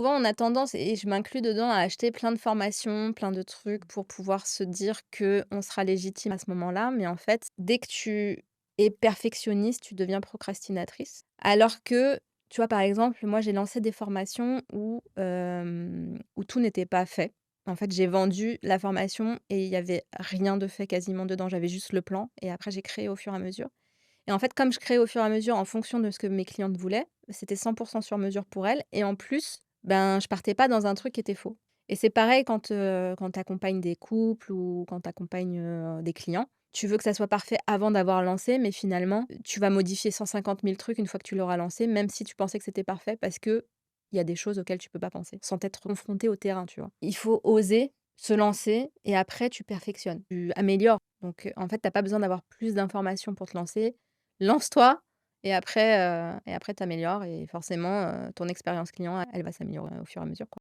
Souvent, on a tendance et je m'inclus dedans à acheter plein de formations, plein de trucs pour pouvoir se dire que on sera légitime à ce moment-là. Mais en fait, dès que tu es perfectionniste, tu deviens procrastinatrice. Alors que, tu vois, par exemple, moi, j'ai lancé des formations où tout n'était pas fait. En fait, j'ai vendu la formation et il y avait rien de fait quasiment dedans. J'avais juste le plan et après j'ai créé au fur et à mesure. Et en fait, comme je créais au fur et à mesure en fonction de ce que mes clientes voulaient, c'était 100 sur mesure pour elles et en plus, ben, je partais pas dans un truc qui était faux. Et c'est pareil quand tu accompagnes des couples ou quand tu accompagnes, des clients. Tu veux que ça soit parfait avant d'avoir lancé, mais finalement, tu vas modifier 150 000 trucs une fois que tu l'auras lancé, même si tu pensais que c'était parfait parce que il y a des choses auxquelles tu peux pas penser, sans être confronté au terrain, tu vois? Il faut oser se lancer et après tu perfectionnes, tu améliores. Donc, en fait, tu as pas besoin d'avoir plus d'informations pour te lancer. Lance-toi et après tu améliores et forcément, ton expérience client, elle va s'améliorer au fur et à mesure, quoi.